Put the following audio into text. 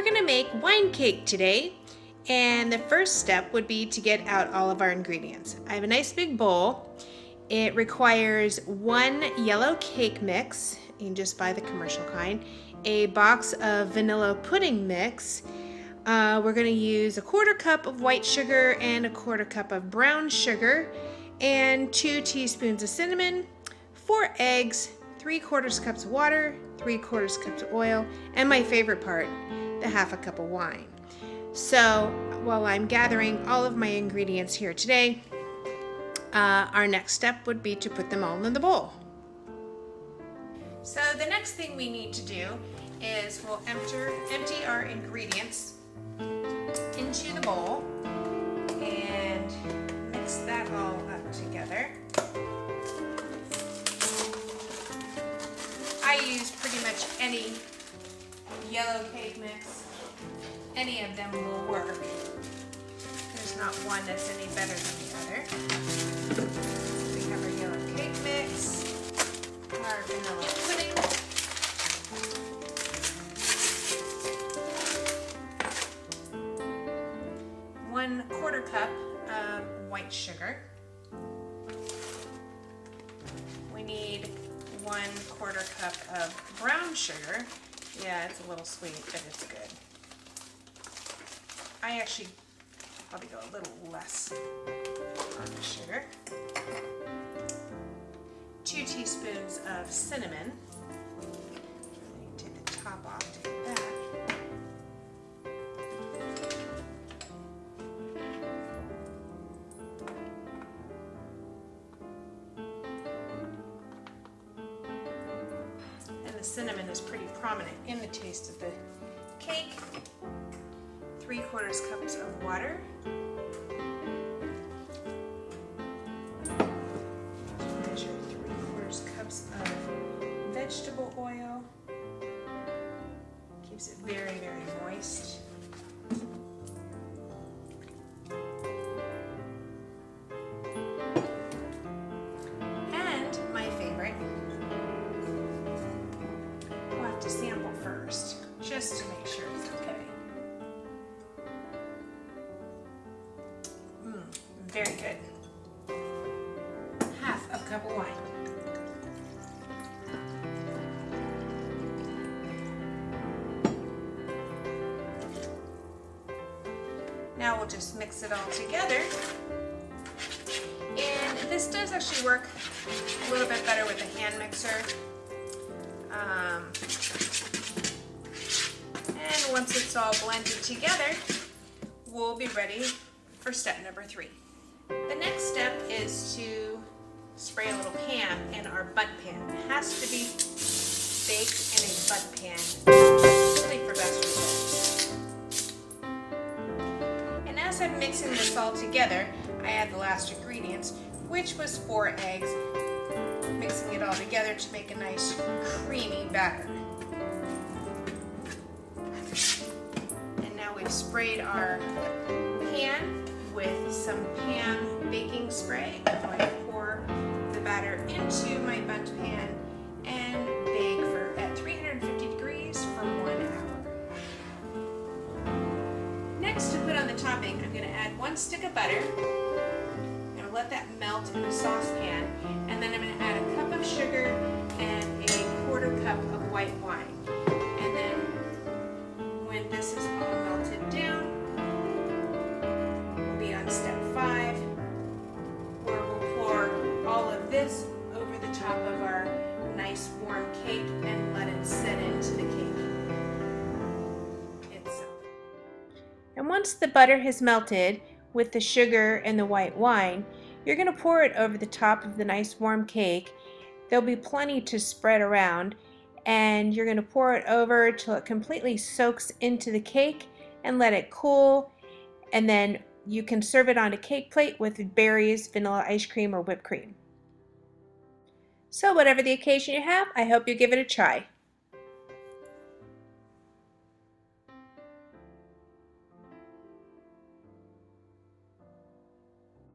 we're gonna make wine cake today, and the first step would be to get out all of our ingredients. I have a nice big bowl. It requires 1 yellow cake mix, you can just buy the commercial kind, a box of vanilla pudding mix. We're going to use 1/4 cup of white sugar and 1/4 cup of brown sugar, and 2 teaspoons of cinnamon, 4 eggs, 3/4 cups of water, 3/4 cups of oil, and my favorite part, the 1/2 cup of wine. So while I'm gathering all of my ingredients here today, our next step would be to put them all in the bowl. So the next thing we need to do is we'll empty our ingredients into the bowl and mix that all up together. I use pretty much any yellow cake mix. Any of them will work. There's not one that's any better than the other. We have our yellow cake mix, our vanilla pudding, one 1/4 cup of white sugar. We need 1/4 cup of brown sugar. Yeah, it's a little sweet, but it's good. I actually probably go a little less on the sugar. 2 teaspoons of cinnamon. Take the top off to get that. And the cinnamon is pretty prominent in the taste of the cake. 3/4 cups of water. Measure 3/4 cups of vegetable oil. Keeps it very, very moist. And my favorite, we'll have to sample first, just to make sure it's okay. Very good. 1/2 cup of wine. Now we'll just mix it all together. And this does actually work a little bit better with a hand mixer. And once it's all blended together, we'll be ready for step number 3. The next step is to spray a little pan in our bundt pan. It has to be baked in a bundt pan, really for best results. And as I'm mixing this all together, I add the last ingredients, which was 4 eggs, mixing it all together to make a nice creamy batter. And now we've sprayed our pan with some pan baking spray. I'm going to pour the batter into my bundt pan and bake at 350 degrees for 1 hour. Next, to put on the topping, I'm going to add 1 stick of butter. I'm going to let that melt in the saucepan, and then I'm going to add a cup of sugar and a 1/4 cup of white wine. And then when this is all melted down, on step 5, where we'll pour all of this over the top of our nice warm cake and let it set into the cake itself. And once the butter has melted with the sugar and the white wine, you're going to pour it over the top of the nice warm cake. There'll be plenty to spread around, and you're going to pour it over till it completely soaks into the cake and let it cool, and then you can serve it on a cake plate with berries, vanilla ice cream, or whipped cream. So whatever the occasion you have, I hope you give it a try.